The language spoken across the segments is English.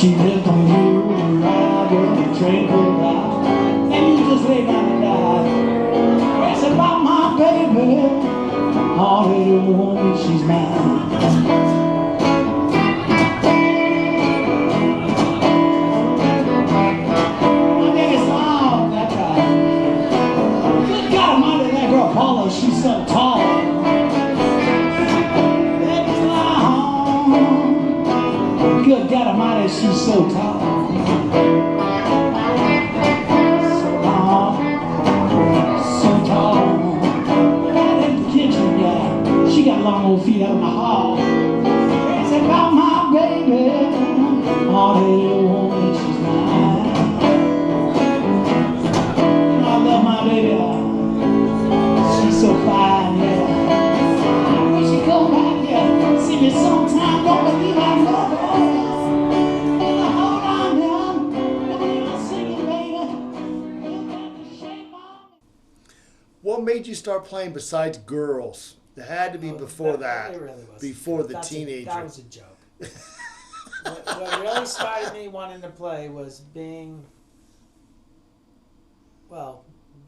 She lived on you, ride with a train pulled out, and you just lay down and die. It's about my baby, hard-headed woman, she's mine. Paula, she's so tall. Baby's long. Good God Almighty, she's so tall. So long, so tall. Right in the kitchen, yeah. She got long old feet out in the hall. It's about my baby. Hard-headed woman, she's mine. I love my baby. So fine, yeah. When she come back, yeah, see me sometime, don't believe I love her. Hold on down, don't believe I'm singing, baby. You got the shape on me. What made you start playing besides girls? It had to be before that. It really was. Before the teenager. That was a joke. what really started me wanting to play was being, well,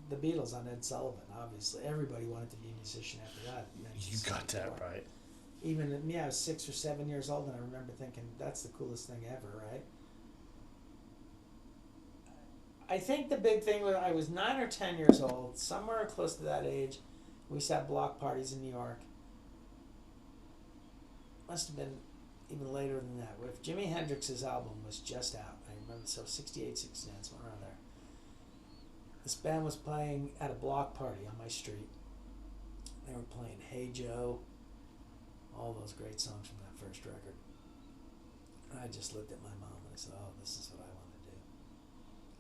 the Beatles on Ed Sullivan, obviously. Everybody wanted to be a musician after that. You got that right. Even me, I was 6 or 7 years old, and I remember thinking, that's the coolest thing ever, right? I think the big thing was I was 9 or 10 years old, somewhere close to that age. We used to have block parties in New York. Must have been even later than that. If Jimi Hendrix's album was just out, I remember, so 68, 69, somewhere around there. This band was playing at a block party on my street. They were playing Hey Joe, all those great songs from that first record. And I just looked at my mom and I said, oh, this is what I want to do.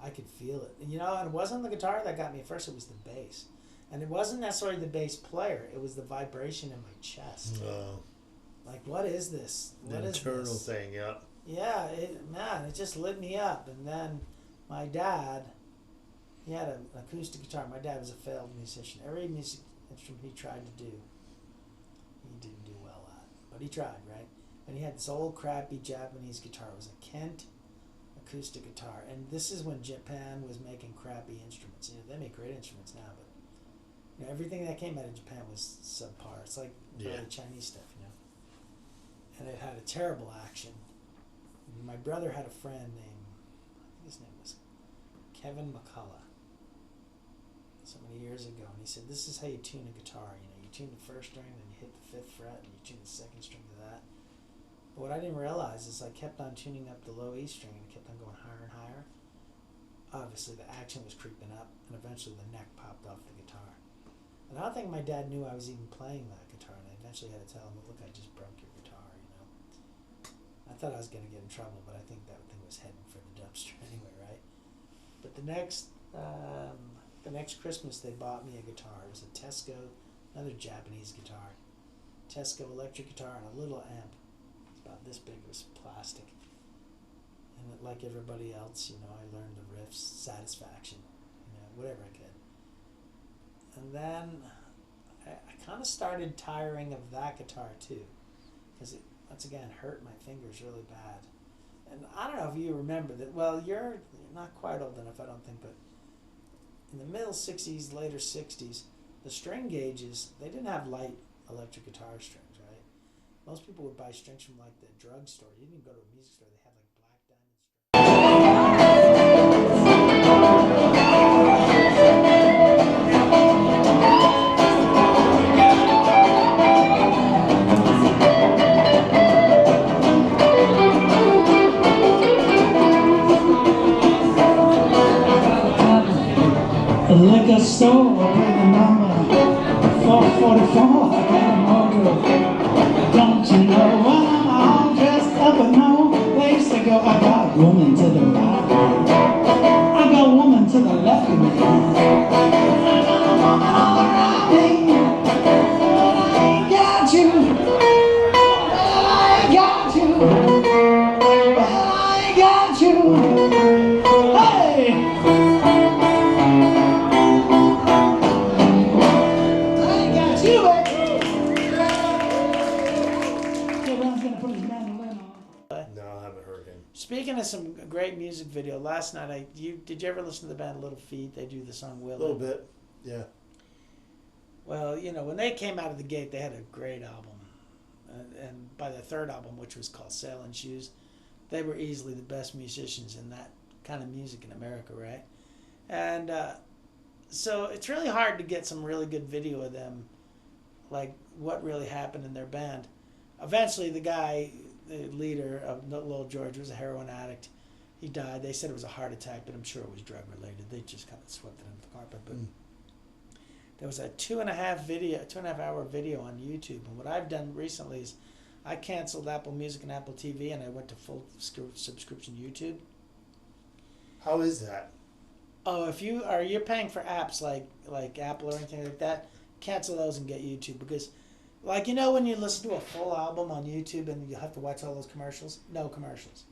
I could feel it. And, and it wasn't the guitar that got me at first, it was the bass. And it wasn't necessarily the bass player, it was the vibration in my chest. Like, what is this? What is internal this? Thing, yeah. Yeah, it just lit me up. And then my dad, he had an acoustic guitar. My dad was a failed musician. Every music instrument he tried to do, he didn't do well at. But he tried, right? And he had this old crappy Japanese guitar. It was a Kent acoustic guitar. And this is when Japan was making crappy instruments. They make great instruments now, but everything that came out of Japan was subpar. It's like early Chinese stuff, And it had a terrible action. And my brother had a friend named, I think his name was Kevin McCullough, so many years ago, and he said, this is how you tune a guitar. You tune the first string, then you hit the 5th fret, and you tune the 2nd string to that. But what I didn't realize is I kept on tuning up the low E string, and it kept on going higher and higher. Obviously, the action was creeping up, and eventually the neck popped off the guitar. And I don't think my dad knew I was even playing that guitar, and I eventually had to tell him, look, I just broke your guitar, I thought I was going to get in trouble, but I think that thing was heading for the dumpster anyway, right? But the next Christmas, they bought me a guitar. It was a Tesco, another Japanese guitar, Tesco electric guitar, and a little amp. It's about this big. It was plastic. And like everybody else, I learned the riffs, Satisfaction, whatever I could. And then I kind of started tiring of that guitar too, because it, once again, hurt my fingers really bad. And I don't know if you remember that. Well, you're not quite old enough, I don't think, but in the middle 60s, later 60s, the string gauges, they didn't have light electric guitar strings, right? Most people would buy strings from like the drugstore. You didn't even go to a music store, they had like black diamond liquor store, pay the number 444. I got a motor. Don't you know I'm all dressed up with no place to go? I got a woman to the right, I got a woman to the left of me. I got a woman all around me. Well, I ain't got you. Well, I ain't got you. Well, I ain't got you. Hey! Speaking of some great music video, last night did you ever listen to the band Little Feat? They do the song Willow. A little bit, yeah. Well, you know, when they came out of the gate, they had a great album. And by their third album, which was called Sailing Shoes, they were easily the best musicians in that kind of music in America, right? And so it's really hard to get some really good video of them, like what really happened in their band. Eventually, the guy, the leader of Little George, was a heroin addict. He died. They said it was a heart attack, but I'm sure it was drug related. They just kind of swept it under the carpet. But there was a 2.5 hour video on YouTube. And what I've done recently is I canceled Apple Music and Apple TV, and I went to full subscription YouTube. How is that? Oh, if you're paying for apps like Apple or anything like that, cancel those and get YouTube, because, like, you know when you listen to a full album on YouTube and you have to watch all those commercials? No commercials.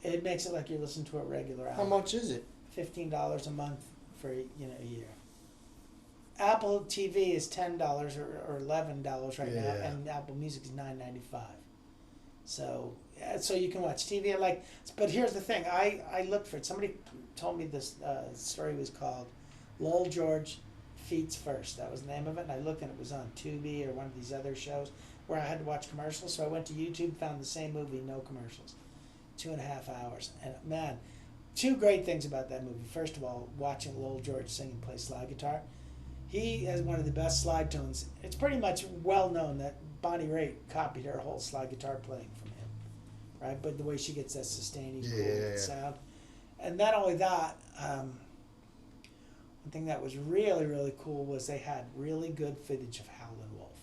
It makes it like you're listening to a regular album. How much is it? $15 a month for a year. Apple TV is $10 or $11 right now, and Apple Music is $9.95. So you can watch TV. But here's the thing. I looked for it. Somebody told me this story was called Lowell George Feats First. That was the name of it. And I looked, and it was on Tubi or one of these other shows where I had to watch commercials. So I went to YouTube, found the same movie, no commercials. 2.5 hours. And man, two great things about that movie. First of all, watching Lowell George sing and play slide guitar. He has one of the best slide tones. It's pretty much well known that Bonnie Raitt copied her whole slide guitar playing from him, right? But the way she gets that sustaining cool sound. And not only that, one thing that was really, really cool was they had really good footage of Howlin' Wolf,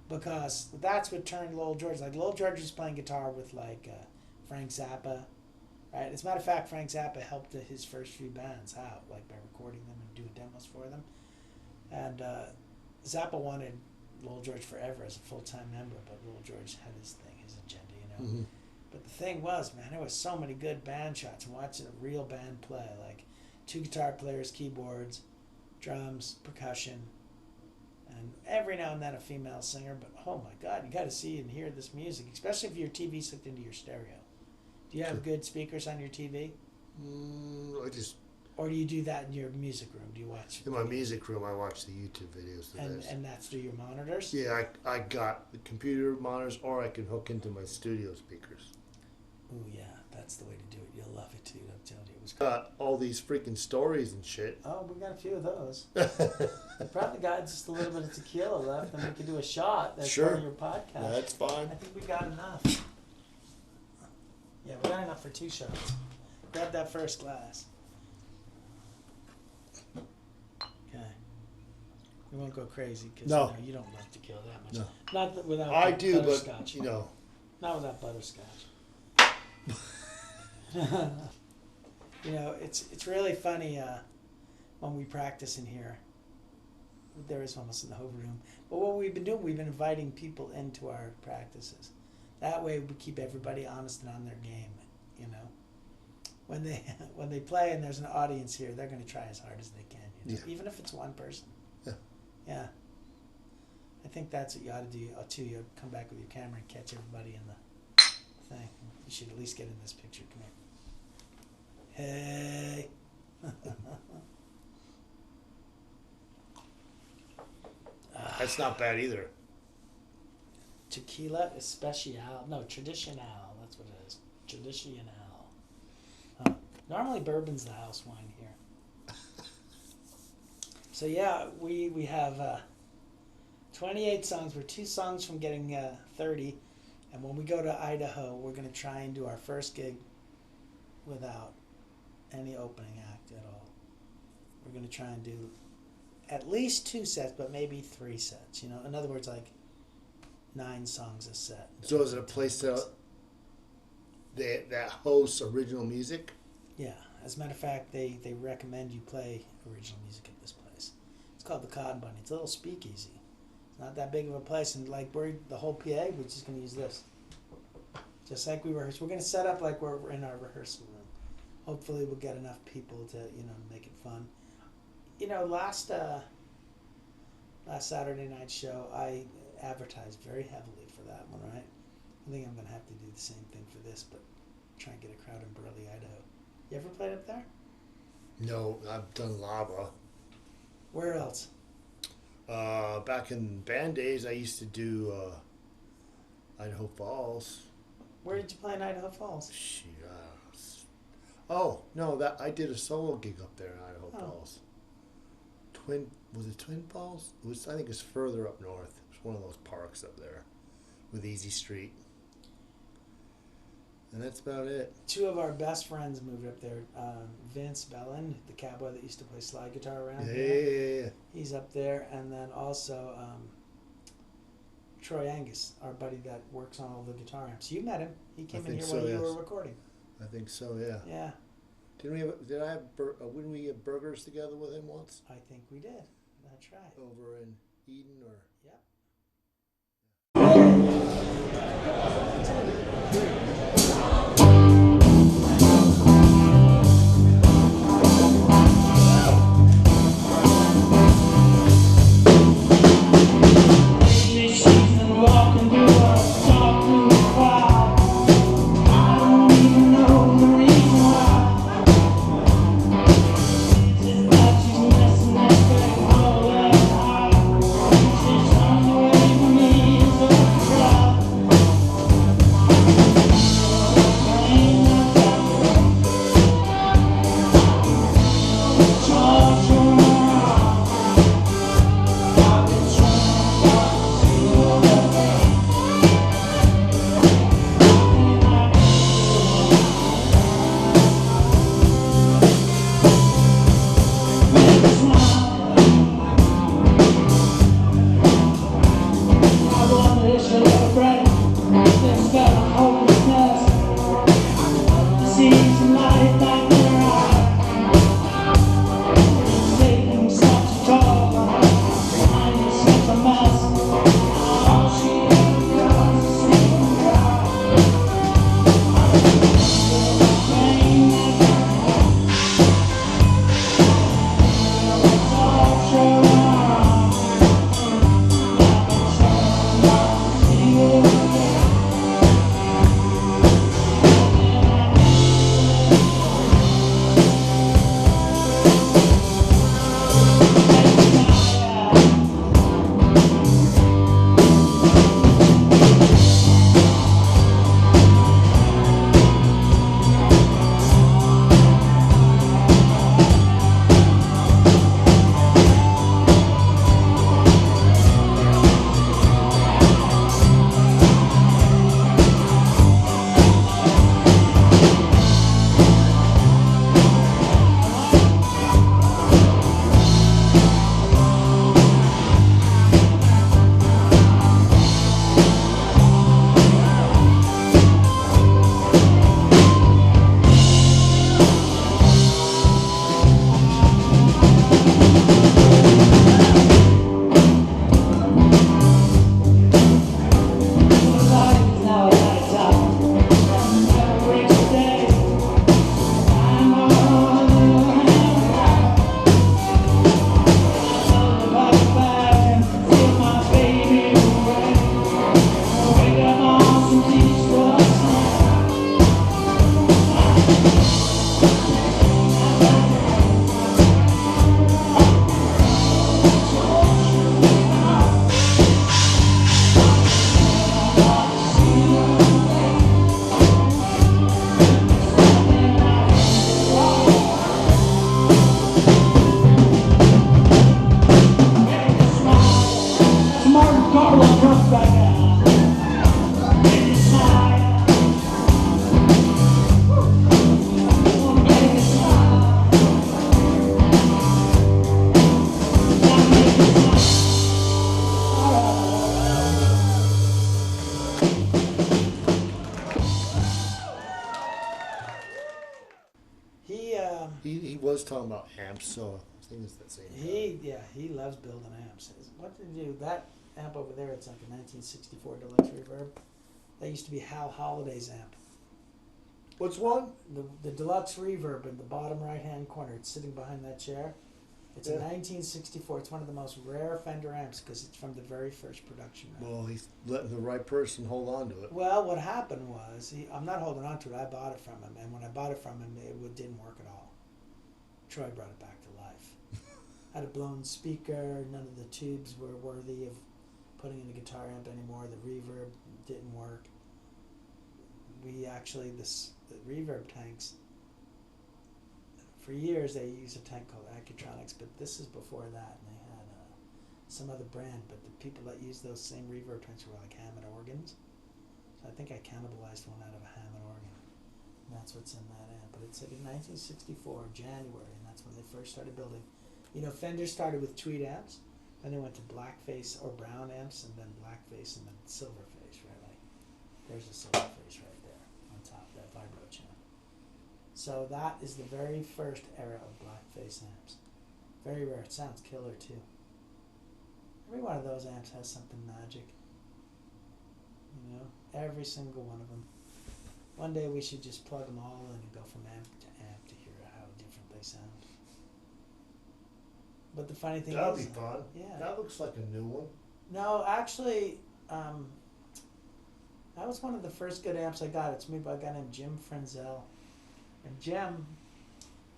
because that's what turned Lowell George. Like, Lowell George was playing guitar with Frank Zappa, right? As a matter of fact, Frank Zappa helped his first few bands out, like by recording them and doing demos for them. And Zappa wanted Lowell George forever as a full-time member, but Lowell George had his thing, his agenda, you know. Mm-hmm. But the thing was, man, there was so many good band shots, and watching a real band play, like 2 guitar players, keyboards, drums, percussion, and every now and then a female singer. But oh my God, you got to see and hear this music, especially if your TV's hooked into your stereo. Do you have good speakers on your TV? Or do you do that in your music room? Do you watch? In my music room, I watch the YouTube videos. And that's through your monitors? Yeah, I got the computer monitors, or I can hook into my studio speakers. Oh yeah, that's the way to do it. You'll love it too. I'm telling you, it was cool. Got all these freaking stories and shit. Oh, we got a few of those. We probably got just a little bit of tequila left, and we could do a shot. That's part of your podcast. That's fine. I think we got enough. Yeah, we got enough for 2 shots. Grab that first glass. Okay. We won't go crazy because you don't love tequila that much. No. Not without I do, butterscotch. But not without butterscotch. You know, it's really funny when we practice in here. There is almost in the whole room. But what we've been doing, we've been inviting people into our practices. That way we keep everybody honest and on their game, you know. When they play and there's an audience here, they're going to try as hard as they can, you know? Even if it's one person. Yeah. I think that's what you ought to do, too. You come back with your camera and catch everybody in the thing. You should at least get in this picture. Come here. Hey. That's not bad either. Tequila Especial. No, Tradicional. That's what it is. Tradicional. Huh. Normally bourbon's the house wine here. So yeah, we have 28 songs. We're 2 songs from getting 30. And when we go to Idaho, we're going to try and do our first gig without any opening act at all. We're going to try and do at least 2 sets, but maybe 3 sets. You know, in other words, like 9 songs a set. So is it a place that hosts original music? Yeah. As a matter of fact, they recommend you play original music at this place. It's called the Cotton Bunny. It's a little speakeasy. It's not that big of a place, and like the whole PA, we're just going to use this. Just like we rehearse. We're going to set up like we're in our rehearsal room. Hopefully we'll get enough people to, you know, make it fun. You know, last Saturday night show, I advertised very heavily for that one, right? I think I'm going to have to do the same thing for this, but try and get a crowd in Burley, Idaho. You ever played up there? No, I've done Lava. Where else? Back in band days, I used to do Idaho Falls. Where did you play in Idaho Falls? Shoot, oh no, that I did a solo gig up there in Idaho Oh. Falls. Was it Twin Falls? It was. I think it's further up north. It's one of those parks up there, with Easy Street. And that's about it. Two of our best friends moved up there. Vince Bellin, the cowboy that used to play slide guitar around here. Yeah. He's up there. And then also Troy Angus, our buddy that works on all the guitar amps. You met him. He came in here while you were recording. I think so, yeah. Yeah. Wouldn't we have burgers together with him once? I think we did. That's right. Over in Eden or... Yep. He was talking about amps, so I think it's that same guy. He loves building amps. What did he do? That amp over there, it's like a 1964 Deluxe Reverb. That used to be Hal Holliday's amp. Which one? The Deluxe Reverb in the bottom right-hand corner. It's sitting behind that chair. It's a 1964. It's one of the most rare Fender amps because it's from the very first production run. Well, he's letting the right person hold on to it. Well, what happened was, I'm not holding on to it. I bought it from him, and when I bought it from him, didn't work at all. Troy brought it back to life. Had a blown speaker. None of the tubes were worthy of putting in a guitar amp anymore. The reverb didn't work. We actually, the reverb tanks, for years they used a tank called Accutronics, but this is before that, and they had some other brand, but the people that used those same reverb tanks were like Hammond organs. So I think I cannibalized one out of a Hammond organ. And that's what's in that amp. But it's like in 1964, January, and that's when they first started building. You know, Fender started with tweed amps, then they went to blackface or brown amps, and then blackface, and then silverface, right? Like, there's a silverface right there on top, that vibro channel. So that is the very first era of blackface amps. Very rare. It sounds killer too. Every one of those amps has something magic. You know, every single one of them. One day we should just plug them all in and go from amp to hear how different they sound. But the funny thing That'll is, be fun. yeah. That looks like a new one. No, actually, that was one of the first good amps I got. It's made by a guy named Jim Frenzel. And Jim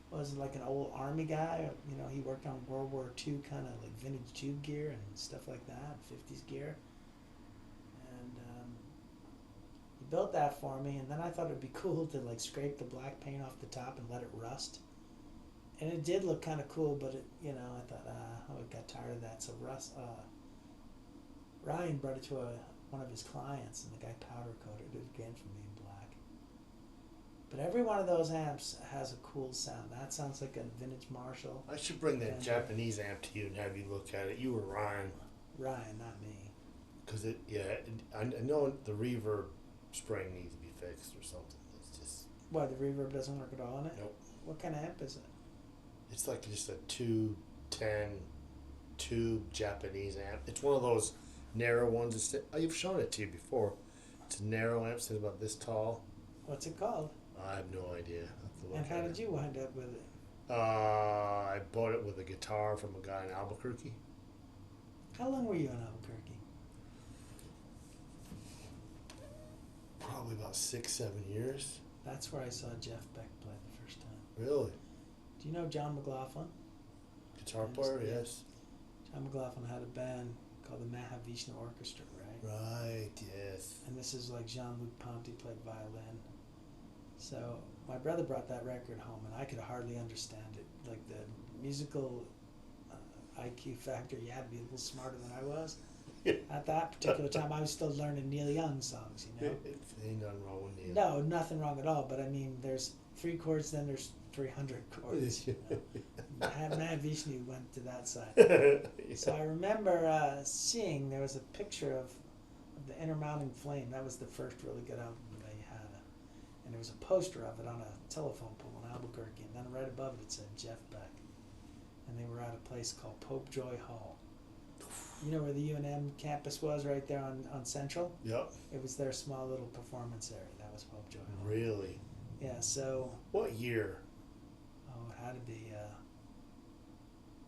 was like an old army guy. You know, he worked on World War II kind of like vintage tube gear and stuff like that, 50s gear. And he built that for me, and then I thought it'd be cool to like scrape the black paint off the top and let it rust. And it did look kind of cool, but it, you know, I thought, I got tired of that. So Ryan brought it to one of his clients, and the guy powder coated it again for me in black. But every one of those amps has a cool sound. That sounds like a vintage Marshall. I should bring that Fender. Japanese amp to you and have you look at it. You were Ryan. Ryan, not me. Because I know the reverb spring needs to be fixed or something. It's just. What, the reverb doesn't work at all in it? Nope. What kind of amp is it? It's like just a 210 tube Japanese amp. It's one of those narrow ones. You've shown it to you before. It's a narrow amp. It's about this tall. What's it called? I have no idea. I'll have to look And how at did you wind up with it? I bought it with a guitar from a guy in Albuquerque. How long were you in Albuquerque? Probably about 6-7 years. That's where I saw Jeff Beck play the first time. Really? Do you know John McLaughlin? Guitar player, yes. John McLaughlin had a band called the Mahavishnu Orchestra, right? Right, yes. And this is like Jean-Luc Ponty played violin. So my brother brought that record home, and I could hardly understand it. Like the musical IQ factor, you had to be a little smarter than I was. At that particular time, I was still learning Neil Young songs, you know. Ain't nothing wrong with Neil. No, nothing wrong at all. But I mean, there's 3 chords, then there's 300 chords. You know? Mahavishnu went to that side. So I remember seeing there was a picture of the Intermounting Flame. That was the first really good album they had. And there was a poster of it on a telephone pole in Albuquerque. And then right above it said Jeff Beck. And they were at a place called Pope Joy Hall. You know where the UNM campus was, right there on Central? Yep. It was their small little performance area. That was Pope Joy Hall. Really? Yeah, so... What year? Oh, it had to be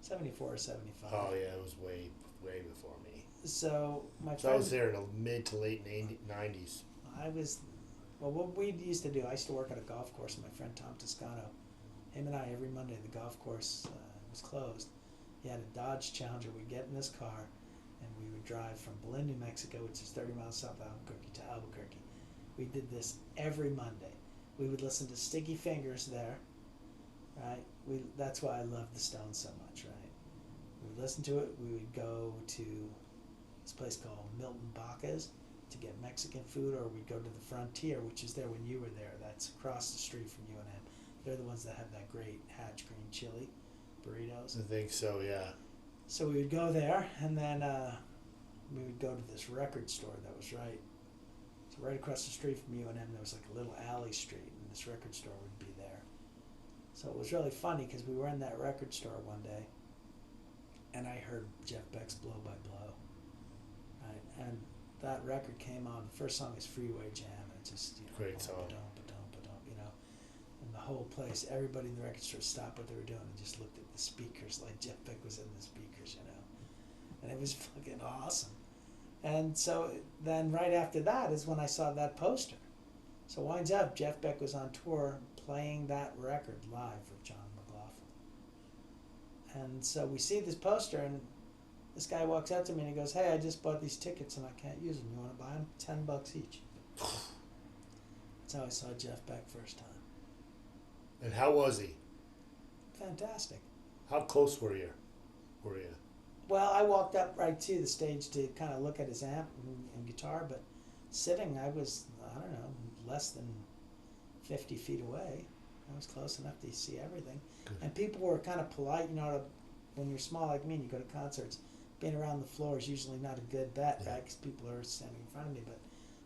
74 or 75. Oh, yeah, it was way before me. So my So friend... I was there in the mid to late 90s. I was... Well, what we used to do, I used to work at a golf course with my friend Tom Toscano. Him and I, every Monday, the golf course was closed. He had a Dodge Challenger. We'd get in this car, and we would drive from Belen, New Mexico, which is 30 miles south of Albuquerque, to Albuquerque. We did this every Monday. We would listen to Sticky Fingers there, right? That's why I love the Stones so much, right? We would listen to it. We would go to this place called Milton Baca's to get Mexican food, or we'd go to the Frontier, which is there when you were there. That's across the street from UNM. They're the ones that have that great Hatch green chili burritos. I think so, yeah. So we would go there, and then we would go to this record store that was right across the street from UNM. There was like a little alley street, and this record store would be there. So it was really funny because we were in that record store one day, and I heard Jeff Beck's Blow by Blow, right? And that record came on. The first song is Freeway Jam, and it's just, you know, Great song. you know, and the whole place, everybody in the record store stopped what they were doing and just looked at the speakers like Jeff Beck was in the speakers, you know. And it was fucking awesome. And so then right after that is when I saw that poster. So winds up, Jeff Beck was on tour playing that record live with John McLaughlin. And so we see this poster, and this guy walks up to me and he goes, "Hey, I just bought these tickets and I can't use them. You want to buy them? $10 each." That's how I saw Jeff Beck first time. And how was he? Fantastic. How close were you? Well, I walked up right to the stage to kind of look at his amp and guitar, but sitting, I was, I don't know, less than 50 feet away. I was close enough to see everything. Good. And people were kind of polite, you know, when you're small like me and you go to concerts, being around the floor is usually not a good bet, right? Because people are standing in front of me. But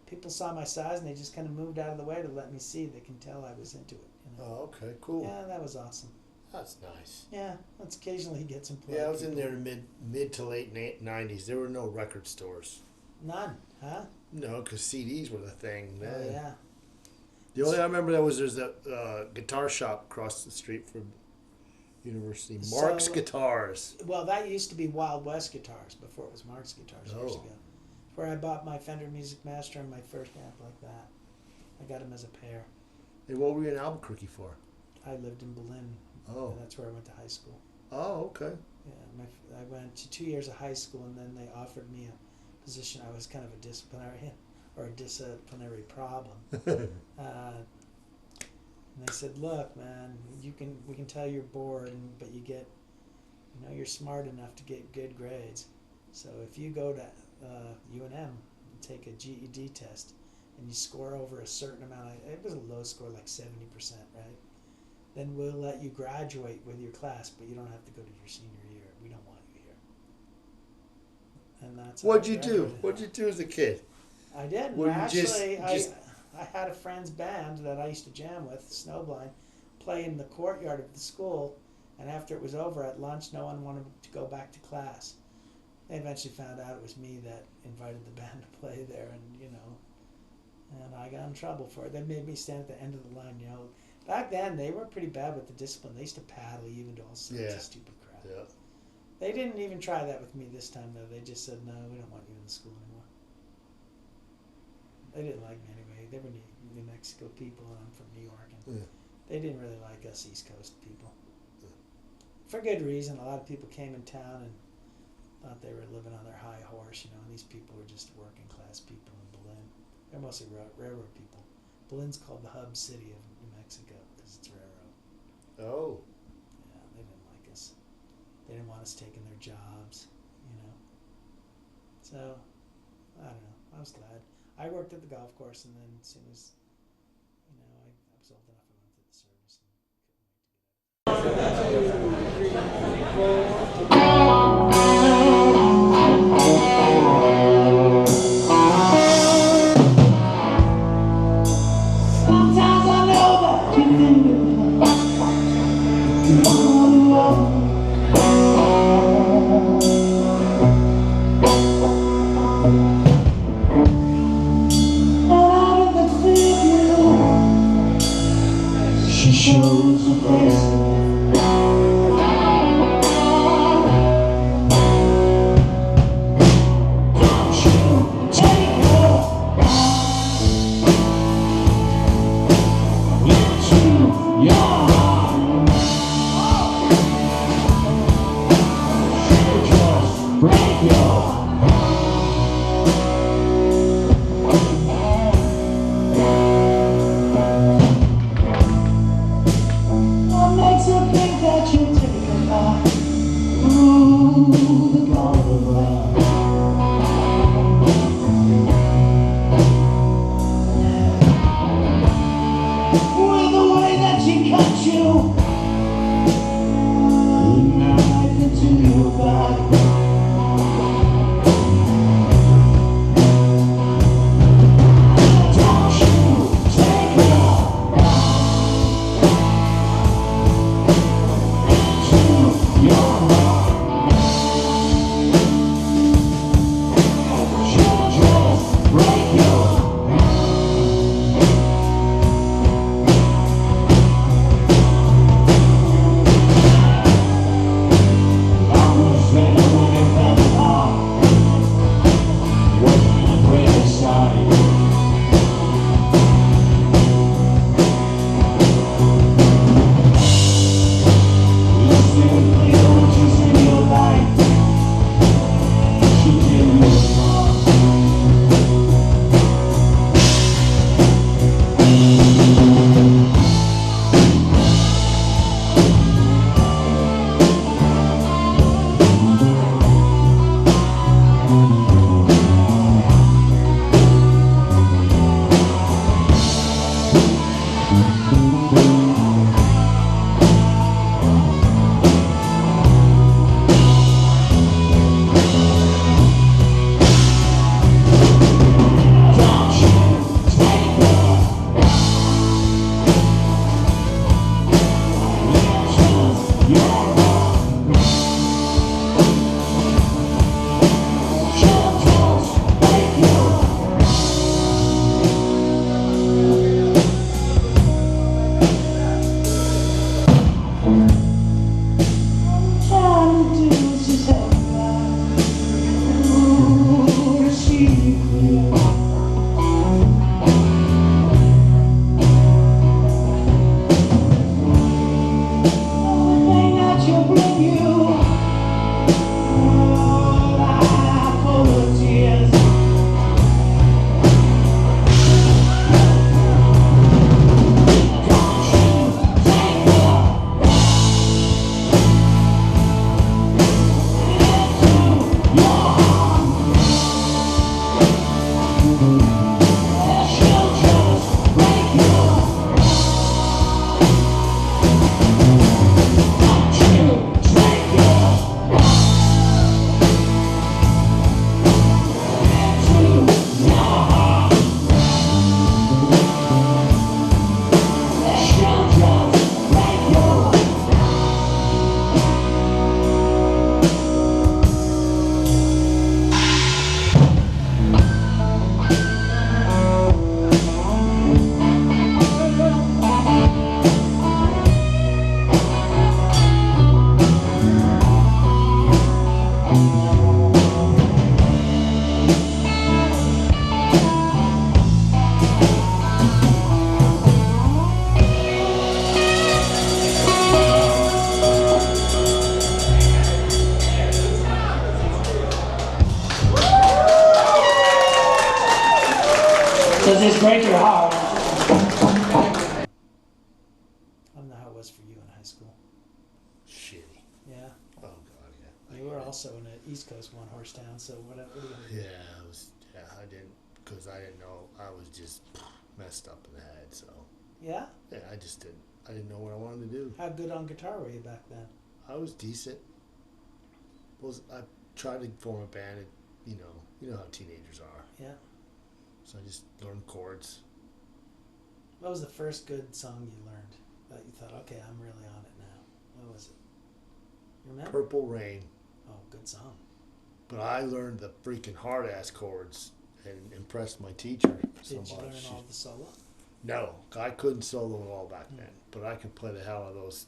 people saw my size and they just kind of moved out of the way to let me see. They can tell I was into it. You know? Oh, okay, cool. Yeah, that was awesome. That's nice. Yeah, let's occasionally get some polite Yeah, I was people. in there in mid to late 90s. There were no record stores. None, huh? No, because CDs were the thing then. Oh, yeah. The only I remember that was there's a guitar shop across the street from University. Mark's So- Guitars. Well, that used to be Wild West Guitars before it was Mark's Guitars years Oh. ago. Where I bought my Fender Music Master and my first amp like that. I got them as a pair. Hey, what were you in Albuquerque for? I lived in Berlin. Oh. And that's where I went to high school. Oh, okay. Yeah, I went to 2 years of high school, and then they offered me a position. I was kind of a disciplinary problem. And they said, "Look, man, we can tell you're bored, but you're smart enough to get good grades. So if you go to UNM and take a GED test, and you score over a certain amount, it was a low score, like 70%, right? Then we'll let you graduate with your class, but you don't have to go to your senior year. We don't want you here." And that's how What'd I you do? graduated. What'd you do as a kid? I did. Well, you Actually, just- I had a friend's band that I used to jam with, Snowblind, play in the courtyard of the school, and after it was over at lunch, no one wanted to go back to class. They eventually found out it was me that invited the band to play there, and and I got in trouble for it. They made me stand at the end of the line, Back then, they were pretty bad with the discipline. They used to paddle you into all sorts Yeah. of stupid crap. Yeah. They didn't even try that with me this time, though. They just said, "No, we don't want you in the school anymore." They didn't like me anyway. They were New Mexico people, and I'm from New York, and Yeah. they didn't really like us East Coast people. For good reason. A lot of people came in town and thought they were living on their high horse, and these people were just working class people in Berlin. They're mostly railroad people. Berlin's called the hub city of New Mexico because it's railroad. Oh. Yeah, they didn't like us. They didn't want us taking their jobs, So, I don't know. I was glad. I worked at the golf course, and then as soon as, I was old enough, I went to the service. Sometimes I know that you think out of the clear view, she shows her face. Does this break your heart? I don't know how it was for you in high school. Shitty. Yeah. Oh God, yeah. You were also in an East Coast one-horse town, so what do you Yeah, it was. Yeah, I didn't, because I didn't know. I was just messed up in the head. So Yeah? yeah, I just didn't. I didn't know what I wanted to do. How good on guitar were you back then? I was decent. I tried to form a band. And, you know how teenagers are. Yeah. So I just learned chords. What was the first good song you learned that you thought, okay, I'm really on it now? What was it? You remember? Purple Rain. Oh, good song. But I learned the freaking hard ass chords and impressed my teacher so Did you much. learn all the solo? No, I couldn't solo at all back then, but I could play the hell out of those.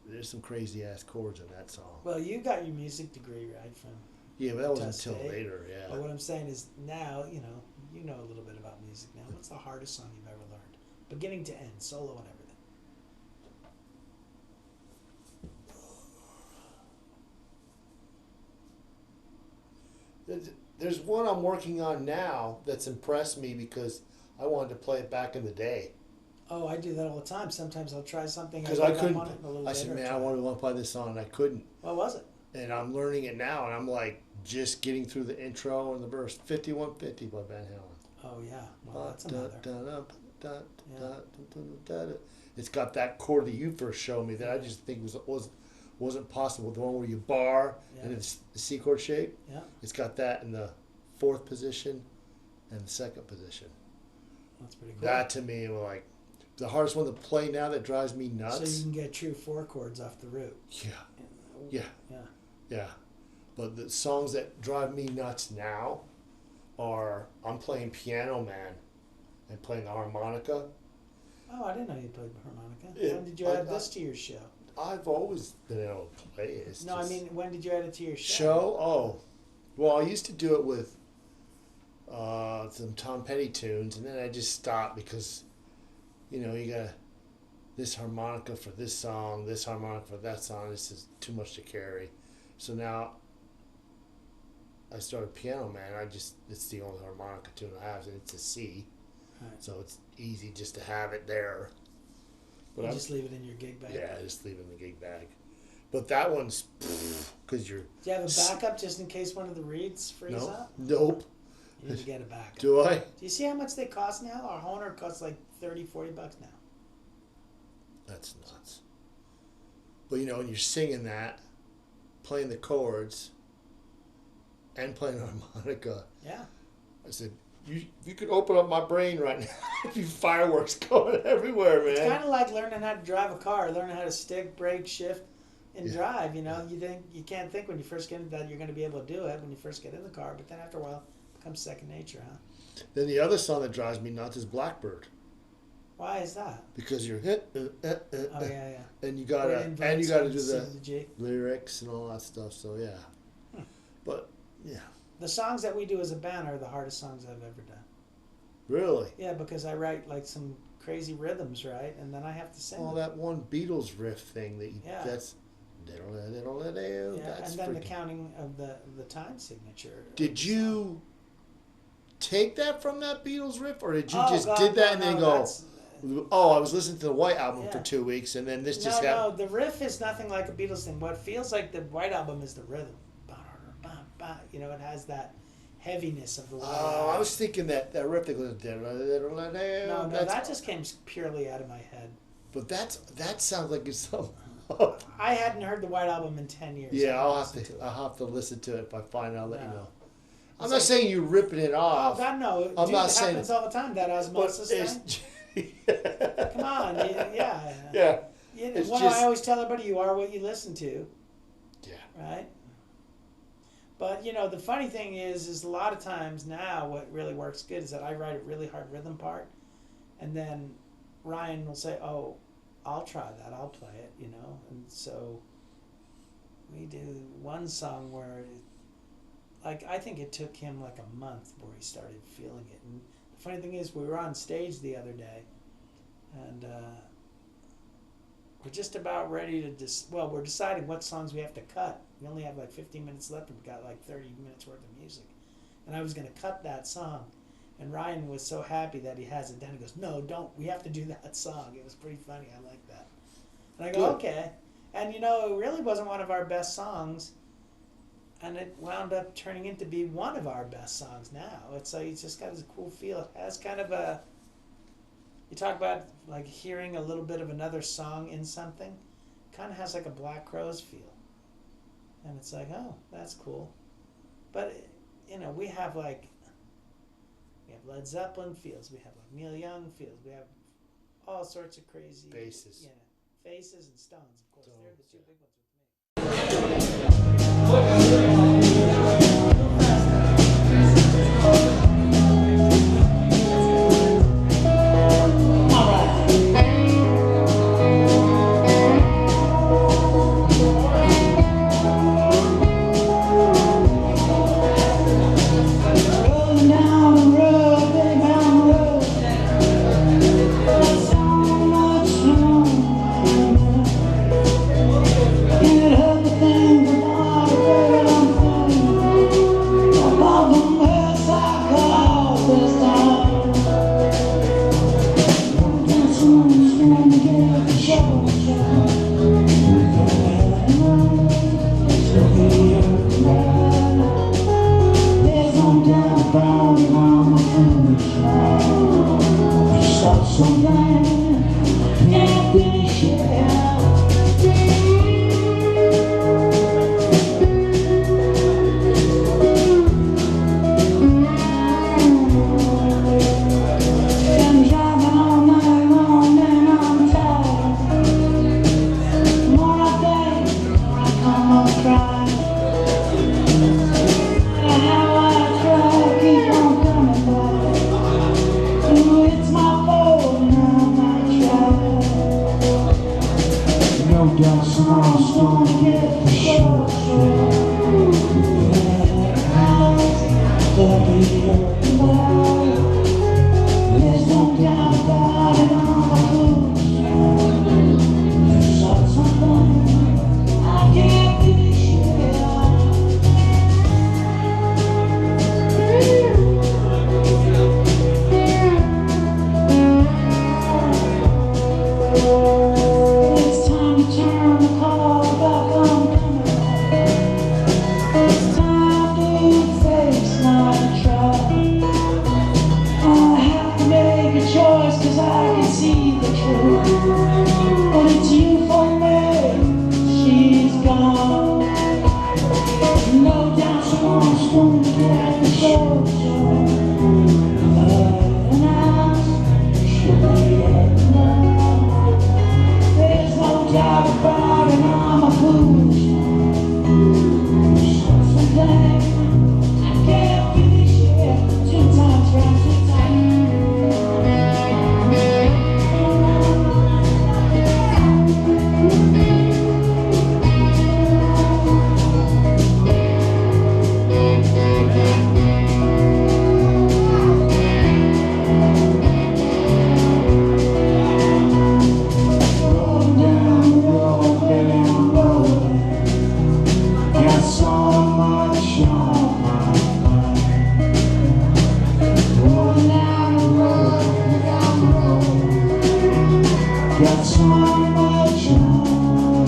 There's some crazy ass chords in that song. Well, you got your music degree, right, from Yeah, but that wasn't Test until tape. later. Yeah. But what I'm saying is now, you know a little bit about music now. What's the hardest song you've ever learned? Beginning to end, solo and everything. There's one I'm working on now that's impressed me because I wanted to play it back in the day. Oh, I do that all the time. Sometimes I'll try something. Because I give up couldn't. on it, and a little I said, later man, try I it." want to play this song, and I couldn't. What was it? And I'm learning it now, and I'm like just getting through the intro and the verse. 5150 by Van Halen. Oh yeah, well that's another. It's got that chord that you first showed me that I just think wasn't possible. The one where you bar Yeah. and it's the C chord shape. Yeah, It's got that in the fourth position and the second position. that's pretty cool. That to me was like the hardest one to play now that drives me So nuts. you can get true 4 chords off the root. Yeah, yeah, Yeah. yeah. But the songs that drive me nuts now are I'm playing Piano Man and playing the harmonica. Oh, I didn't know you played harmonica. Yeah, When did you add this to your show? I've always been able to play it. It's No, I just- mean, when did you add it to your show? Show? Oh. Well, I used to do it with some Tom Petty tunes, and then I just stopped because, you got this harmonica for this song, this harmonica for that song. This is too much to carry. So now I started Piano Man. It's the only harmonica tune I have, and it's a C. Right. So it's easy just to have it there. You I'm- just leave it in your gig bag. yeah, just leave it in the gig bag. But that one's because you're. Do you have a backup just in case one of the reeds freeze No, up? nope. You need to get a backup. Do I? Do you see how much they cost now? Our Honer costs like $30-40 now. That's nuts. But when you're singing that, playing the chords, and playing harmonica, Yeah. I said, you could open up my brain right now. There'd be fireworks going everywhere, man. It's kind of like learning how to drive a car, learning how to stick, brake, shift, and Yeah. drive. You can't think when you first get into that you're going to be able to do it when you first get in the car, but then after a while, it becomes second nature, huh? Then the other song that drives me nuts is Blackbird, Why is that? because you're Oh yeah. and you Word gotta inverts do and C the to G. lyrics and all that stuff. So yeah, but yeah, The songs that we do as a band are the hardest songs I've ever done. really. Yeah, because I write like some crazy rhythms, right? And then I have to sing Well, them. that one Beatles riff thing Yeah. that's Yeah, that's and then the freaking. counting of the time signature. Did you take that from that Beatles riff, or did you Oh, just God, did that no, and then no, go, that's- oh, I was listening to the White Album for Yeah. 2 weeks, and then this No, just happened? no, the riff is nothing like a Beatles thing. What feels like the White Album is the rhythm. It has that heaviness of the White Oh, Album. I was thinking that riff that goes. No, that just came purely out of my head. But that sounds like it's something. I hadn't heard the White Album in 10 years. Yeah, I I'll listened have to to. it. I'll have to listen to it if I find it. I'll let you No. know. It's I'm not like- saying you're ripping it Oh off. God, no! I'm Dude, not it saying- happens all the time. That but osmosis thing. it's. Come on, yeah. Yeah. Well, It's just- I always tell everybody you are what you listen to, Yeah. right? But the funny thing is a lot of times now what really works good is that I write a really hard rhythm part, and then Ryan will say, "Oh, I'll try that. I'll play it," And so we do one song where, I think it took him like a month before he started feeling it. And the funny thing is, we were on stage the other day, and we're just about ready to we're deciding what songs we have to cut. We only have like 15 minutes left, and we got like 30 minutes worth of music. And I was going to cut that song, And Ryan was so happy that he has it. Dan goes, no, don't. We have to do that song. It was pretty funny. I like that. And I go, Good. okay. And, you know, it really wasn't one of our best songs. And it wound up turning into be one of our best songs now. It's like, it's just got this cool feel. It has kind of a, you talk about like hearing a little bit of another song in something. Kind of has like a Black Crowes feel. And it's like, oh, that's cool. But, you know, we have like, we have Led Zeppelin feels. We have like Neil Young feels. We have all sorts of crazy Bases. Yeah, Faces and Stones, of course. They're the two big ones Rolling down the road, big mountain road. There's so much snow. Can't help but think about the way I'm feeling. About the mess I caused this time. That's when it's gonna get the show. There's no doubt about it, I'm a foolish man. Stop something, can't finish it. Been driving all night long and I'm tired. The more I think, the more I come up crying. How I try to keep on coming back. Ooh, it's my fault and I'm not trying. No doubt tomorrow's gonna get the show. There'll be a world. There's no doubt about it, I'm a fool. There's something I can't finish it. It's time to turn the call back on coming back. It's time to face my trial. I have to make a choice 'cause I can see the truth. But it's you for me, she's gone. No doubt someone's gonna get the show. And I should be alone. There's no doubt about it, I'm a foolish man. Something I can't finish it. 2 times round, 2 times. Rolling down the road, down the road. Got so much on my mind. Rolling down the road, down the road. Got so much on.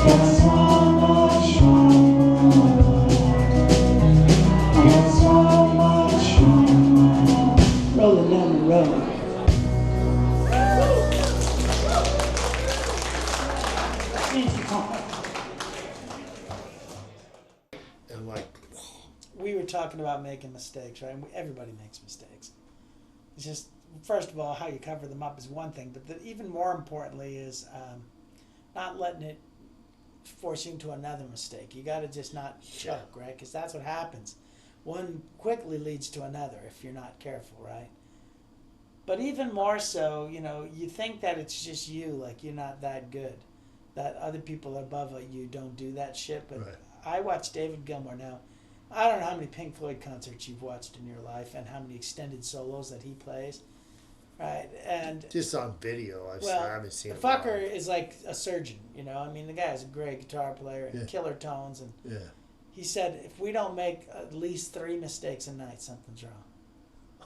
Got so much on. Got so much on. Rolling down the road. And like, we were talking about making mistakes, right? And everybody makes mistakes. It's just, first of all, how you cover them up is one thing, but even more importantly is not letting it force you into another mistake. You got to just not choke, right? Because that's what happens. One quickly leads to another if you're not careful, right? But even more so, you know, you think that it's just you, like you're not that good, that other people above you don't do that shit. But right. I watch David Gilmour now. I don't know how many Pink Floyd concerts you've watched in your life and how many extended solos that he plays, right? And Just on video, I haven't seen the it. fucker is like a surgeon, you know. I mean, the guy's a great guitar player and Yeah. killer tones, and Yeah. He said, if we don't make at least 3 mistakes a night, something's wrong.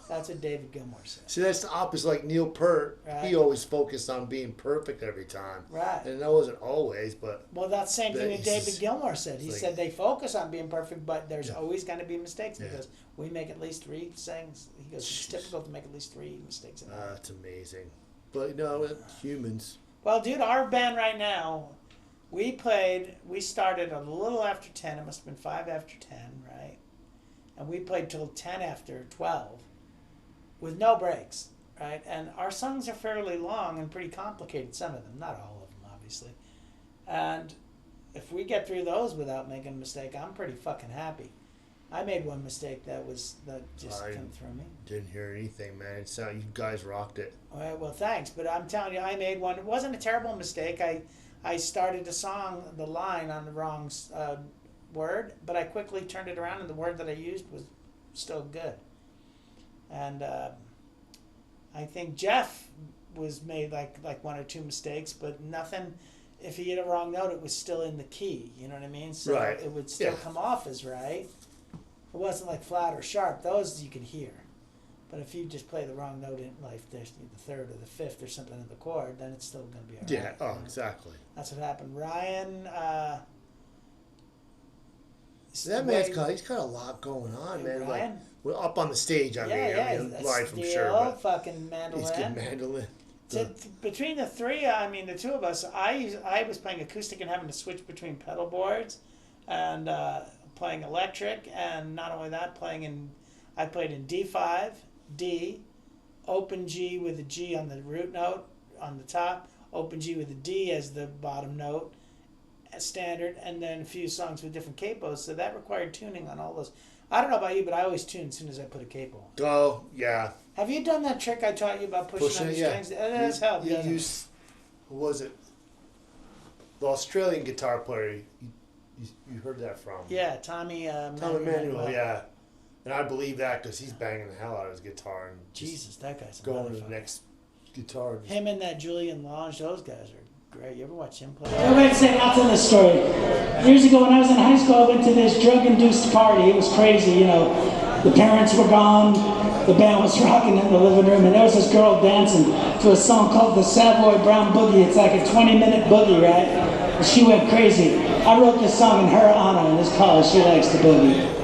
That's what David Gilmour said. See, that's the opposite. Like Neil Peart, Right. he always focused on being perfect every time. Right. And that wasn't always, but Well, that's the same thing that He's David just- Gilmour said. He like- said they focus on being perfect, but there's Yeah. always going to be mistakes Yeah. because we make at least 3 things. He goes, it's typical to make at least 3 mistakes a night. it's amazing. But, you know, humans. Well, dude, our band right now, we started a little after 10. It must have been 5 after 10, right? And we played till 10 after 12 with no breaks, right? And our songs are fairly long and pretty complicated, some of them, not all of them, obviously. And if we get through those without making a mistake, I'm pretty fucking happy. I made one mistake that just came through me. Didn't hear anything, man. So you guys rocked it. All right, well, thanks. But I'm telling you, I made one. It wasn't a terrible mistake. I started a song, the line on the wrong word, but I quickly turned it around, and the word that I used was still good. And I think Jeff was made like 1 or 2 mistakes, but nothing. If he hit a wrong note, it was still in the key. You know what I mean? So Right. it would still come off as right. It wasn't like flat or sharp. Those you could hear. But if you just play the wrong note in, like there's the 3rd or the 5th or something in the chord, then it's still going to be all right. Yeah, oh, exactly. That's what happened. Ryan. That man's he's got a lot going on, man. Like, Ryan? well, up on the stage, I mean, live, I'm sure. But Fucking mandolin. he's good mandolin. Between the 3, I mean, the 2 of us, I was playing acoustic and having to switch between pedal boards and playing electric, and not only that, I played in D5, D, open G with a G on the root note on the top, open G with a D as the bottom note, standard, and then a few songs with different capos, so that required tuning on all those. I don't know about you, but I always tune as soon as I put a capo. Oh, yeah. Have you done that trick I taught you about pushing on the strings? That's how who was it? The Australian guitar player you heard that from? Yeah, Tommy Manuel, yeah. And I believe that because he's banging the hell out of his guitar. And Jesus, that guy's a going to the next guitar. Him and that Julian Lange, those guys are great. You ever watch him play? Wait a second, I'll tell this story. Years ago when I was in high school, I went to this drug-induced party. It was crazy, you know. The parents were gone, the band was rocking in the living room, and there was this girl dancing to a song called the Savoy Brown Boogie. It's like a 20-minute boogie, right? And she went crazy. I wrote this song in her honor, and it's called She Likes the Boogie.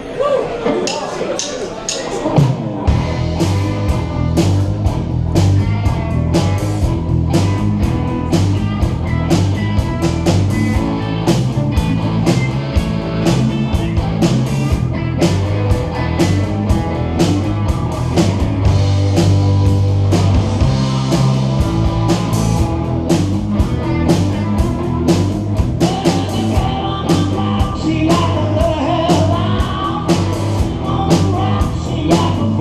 She got the hell down on the rock. She got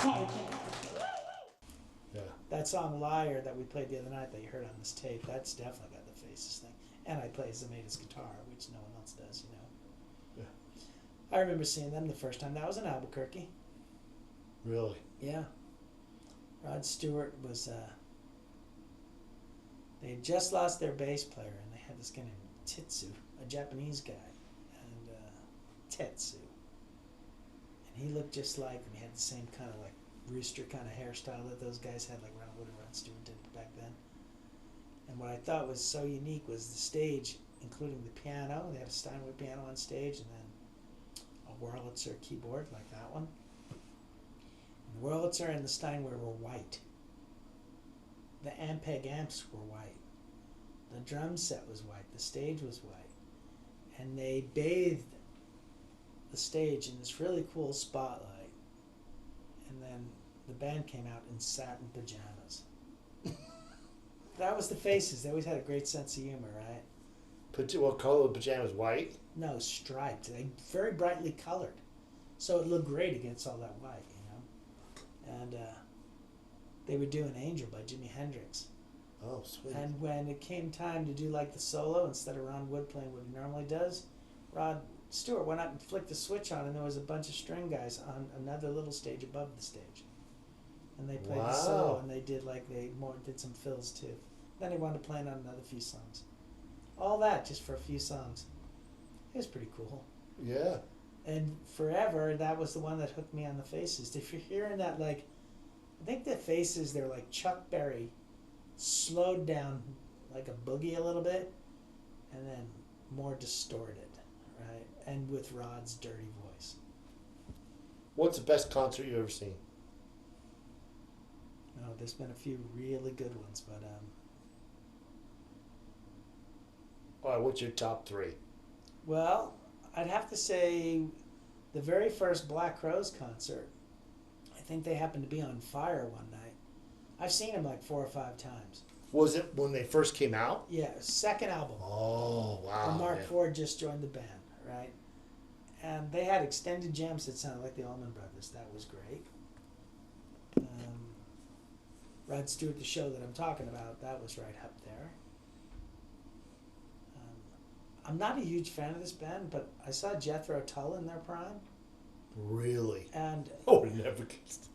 Yeah. That song Liar that we played the other night that you heard on this tape, that's definitely got the Faces thing. And I play Zemaida's guitar, which no one else does, you know. Yeah. I remember seeing them the first time. That was in Albuquerque. Really? Yeah. Rod Stewart was, they had just lost their bass player, and they had this guy named Tetsu, a Japanese guy, and Tetsu. And he looked just like, and he had the same kind of like rooster kind of hairstyle that those guys had, like Ron Wood and Rod Stewart did back then. And what I thought was so unique was the stage, including the piano. They had a Steinway piano on stage, and then a Wurlitzer keyboard like that one. And the Wurlitzer and the Steinway were white. The Ampeg amps were white. The drum set was white. The stage was white. And they bathed the stage in this really cool spotlight. And then the band came out in satin pajamas. That was the Faces. They always had a great sense of humor, right? What color the pajamas? White? No, striped. They very brightly colored. So it looked great against all that white, you know. And they would do an Angel by Jimi Hendrix. Oh, sweet. And when it came time to do like the solo, instead of Ron Wood playing what he normally does, Rod Stewart went up and flicked the switch on, and there was a bunch of string guys on another little stage above the stage. And they played the solo, and they did did some fills too. Then he wound up playing on another few songs. All that just for a few songs. It was pretty cool. Yeah. And forever, that was the one that hooked me on the Faces. If you're hearing that, like, I think the Faces, they're like Chuck Berry, slowed down like a boogie a little bit, and then more distorted, right? And with Rod's dirty voice. What's the best concert you've ever seen? No, there's been a few really good ones, but All right, what's your top three? well, I'd have to say the very first Black Crowes concert, I think they happened to be on Fire one night. I've seen them like 4 or 5 times. Was it when they first came out? Yeah, second album. Oh, wow. When Mark yeah. Ford just joined the band, right? And they had extended jams that sounded like the Allman Brothers. That was great. Rod Stewart, the show that I'm talking about, that was right up there. I'm not a huge fan of this band, but I saw Jethro Tull in their prime. Really? And Oh, never guessed.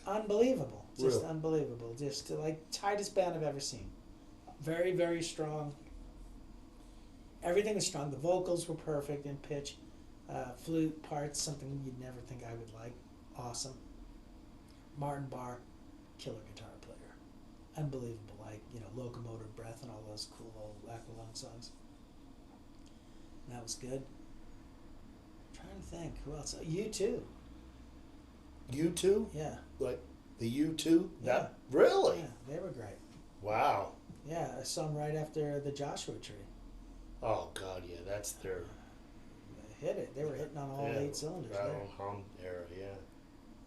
unbelievable. Just Really? unbelievable. Just like tightest band I've ever seen. Very, very strong. Everything was strong. The vocals were perfect in pitch. Flute parts, something you'd never think I would like. Awesome. Martin Barr, killer guitar player. Unbelievable. Like, Locomotive Breath and all those cool old Aqualung songs. And that was good. I'm trying to think. Who else? U2. U2? Yeah. Like the U2? Yeah. Really? Yeah, they were great. Wow. Yeah, I saw them right after the Joshua Tree. Oh, God, yeah, that's their... They hit it. They were hitting on all 8 cylinders Rattle there. and Hum era, yeah.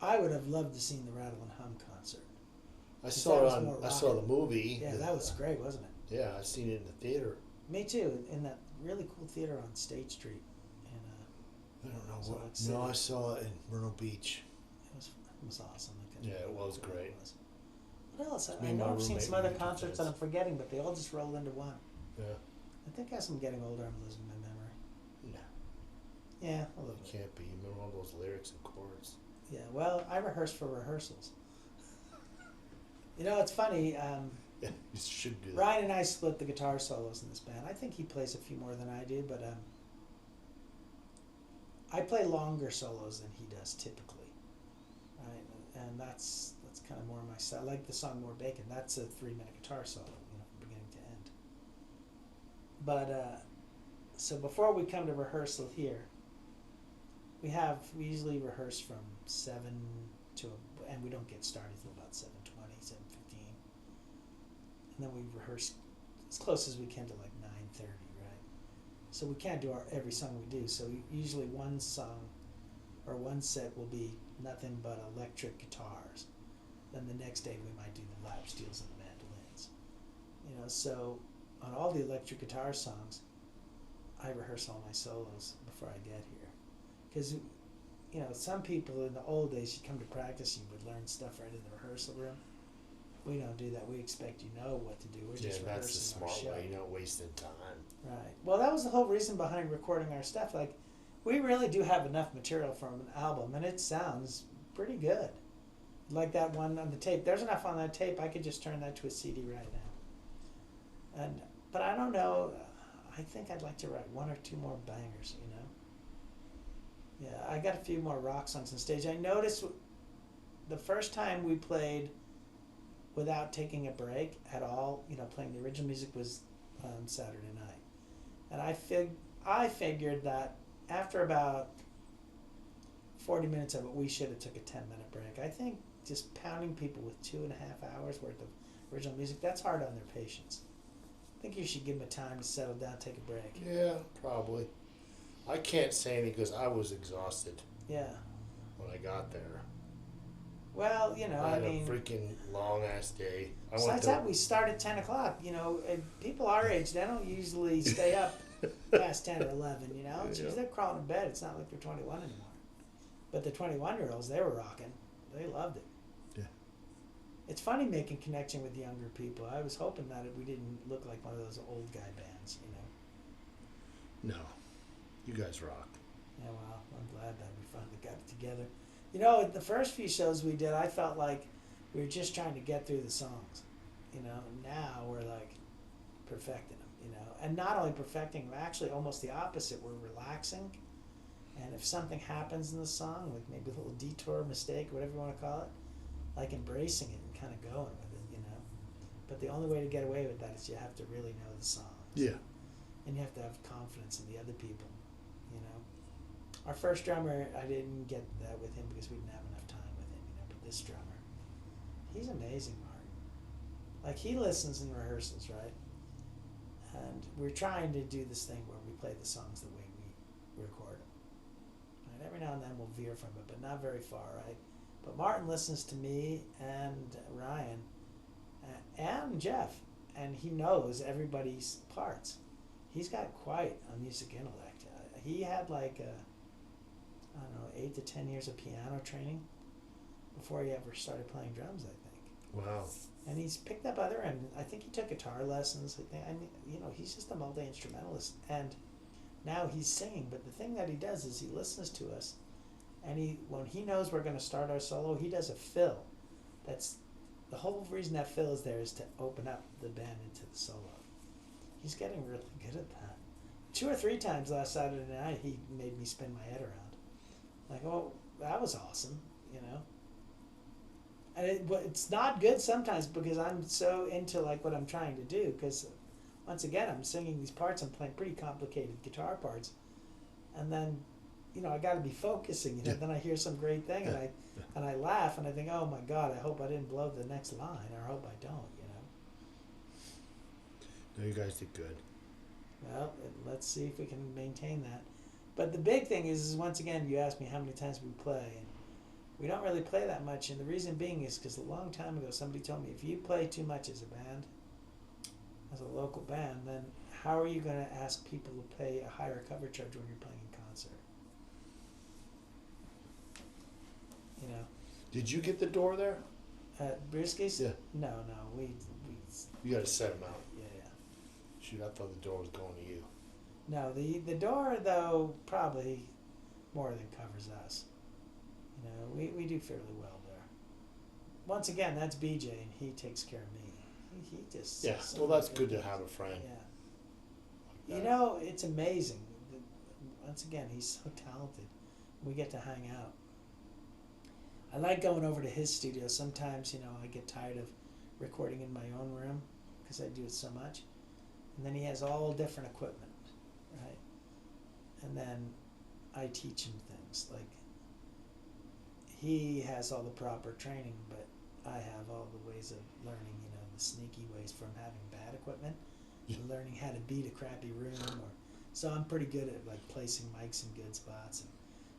I would have loved to seen the Rattle and Hum concert. I That saw it was on. more I saw the rockin'. movie. Yeah, that was great, wasn't it? Yeah, I seen it in the theater. Me too, in that really cool theater on State Street. I don't know Salt what. Lake City. No, I saw it in Myrtle Beach. It was awesome. I couldn't Yeah, it believe was how good great. was. What else? Me I and know my I've seen roommate some other went to concerts this. that I'm forgetting, but they all just roll into one. Yeah. I think as I'm getting older, I'm losing my memory. No, Yeah, a little it bit. can't be. You remember all those lyrics and chords? Yeah, well, I rehearse for rehearsals. It's funny. Yeah, you should do that. Ryan and I split the guitar solos in this band. I think he plays a few more than I do, but I play longer solos than he does typically, right? And that's kind of more my style. I like the song "More Bacon." That's a 3-minute guitar solo, from beginning to end. But so before we come to rehearsal here, we usually rehearse from 7 to, and we don't get started till about 7:20, 7:15. And then we rehearse as close as we can to like 9:30, right? So we can't do every song we do. So usually one song or one set will be nothing but electric guitars. Then the next day we might do the lap steels and the mandolins. So on all the electric guitar songs, I rehearse all my solos before I get here. Because, you know, some people in the old days, you come to practice, you would learn stuff right in the rehearsal room. We don't do that. We expect you know what to do. We're just Yeah, that's the rehearsing our smart show. way. You're not wasting time. Right. Well, that was the whole reason behind recording our stuff. Like, we really do have enough material from an album, and it sounds pretty good. Like that one on the tape. There's enough on that tape. I could just turn that to a CD right now. But I don't know. I think I'd like to write one or two more bangers. You know. Yeah, I got a few more rock songs on stage. I noticed the first time we played without taking a break at all, you know, playing the original music was on Saturday night. And I figured that after about 40 minutes of it, we should have took a 10-minute break. I think just pounding people with 2.5 hours worth of original music, that's hard on their patience. I think you should give them a time to settle down, take a break. Yeah, probably. I can't say anything because I was exhausted Yeah. when I got there. Well, you know, I I had mean, a freaking long-ass day. besides that, we start at 10 o'clock. You know, and people our age, they don't usually stay up past 10 or 11, you know? It's because they're crawling in bed. It's not like they're 21 anymore. But the 21-year-olds, they were rocking. They loved it. Yeah. It's funny making connection with younger people. I was hoping that we didn't look like one of those old guy bands, you know? No. You guys rock. Yeah, well, I'm glad that we finally got it together. You know, the first few shows we did, I felt like we were just trying to get through the songs, you know. Now we're like perfecting them, you know. And not only perfecting them, actually almost the opposite. We're relaxing. And if something happens in the song, like maybe a little detour, mistake, whatever you want to call it, like embracing it and kind of going with it, you know. But the only way to get away with that is you have to really know the songs. Yeah. And you have to have confidence in the other people, you know. Our first drummer, I didn't get that with him because we didn't have enough time with him, you know. But this drummer, he's amazing, Mark. Like, he listens in rehearsals, right? And we're trying to do this thing where we play the songs the way we record them. Right? Every now and then we'll veer from it, but not very far, right? But Martin listens to me and Ryan and Jeff, and he knows everybody's parts. He's got quite a music intellect. He had like, I don't know, 8 to 10 years of piano training before he ever started playing drums, I think. Wow. And he's picked up other, and I think he took guitar lessons. I mean, you know, he's just a multi-instrumentalist. And now he's singing, but the thing that he does is he listens to us, and when he knows we're going to start our solo, he does a fill. That's the whole reason that fill is there is to open up the band into the solo. He's getting really good at that. 2 or 3 times last Saturday night, he made me spin my head around. Like, oh, that was awesome, you know. And it's not good sometimes because I'm so into like what I'm trying to do. Because once again, I'm singing these parts, I'm playing pretty complicated guitar parts, and then, you know, I got to be focusing. You know, then I hear some great thing, and I laugh, and I think, oh my God, I hope I didn't blow the next line, or I hope I don't. You know. No, you guys did good. Well, let's see if we can maintain that. But the big thing is once again, you asked me how many times we play, and we don't really play that much. And the reason being is because a long time ago, somebody told me if you play too much as a band, as a local band, then how are you going to ask people to pay a higher cover charge when you're playing in concert? You know. Did you get the door there? At Brisky's? Yeah. No, we. You got to set them out. Yeah. Shoot, I thought the door was going to you. No, the door though probably more than covers us. You know, we do fairly well there. Once again, that's BJ, and he takes care of me. He just Yeah. Well, that's good to have a friend. Yeah. You know, it's amazing. Once again, he's so talented. We get to hang out. I like going over to his studio. Sometimes, you know, I get tired of recording in my own room because I do it so much. And then he has all different equipment, right? And then I teach him things. Like, he has all the proper training, but I have all the ways of learning, you know, the sneaky ways from having bad equipment and learning how to beat a crappy room. So I'm pretty good at, like, placing mics in good spots and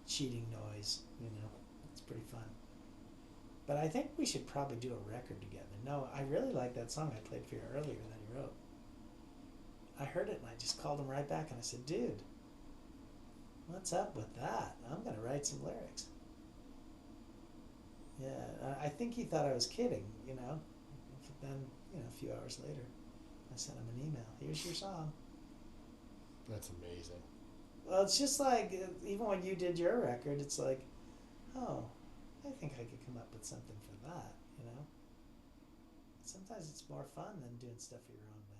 cheating noise, you know. It's pretty fun. But I think we should probably do a record together. No, I really like that song I played for you earlier that he wrote. I heard it and I just called him right back and I said, dude, What's up with that? I'm going to write some lyrics. Yeah, I think he thought I was kidding, you know. But then, you know, a few hours later, I sent him an email. Here's your song. That's amazing. Well, it's just like, even when you did your record, it's like, oh, I think I could come up with something for that, you know? Sometimes it's more fun than doing stuff for your own band.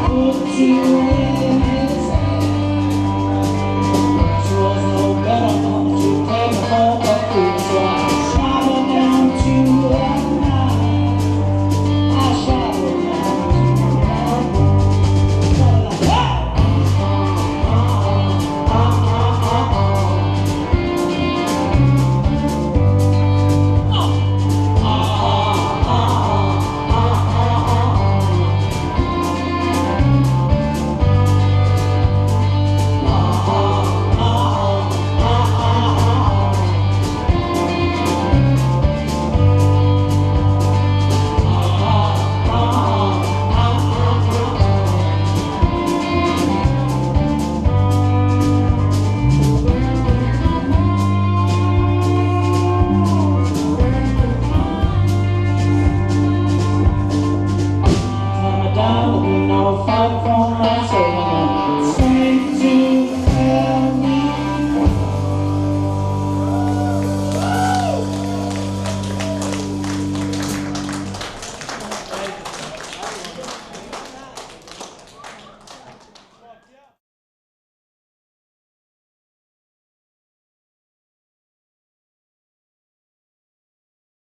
Put you in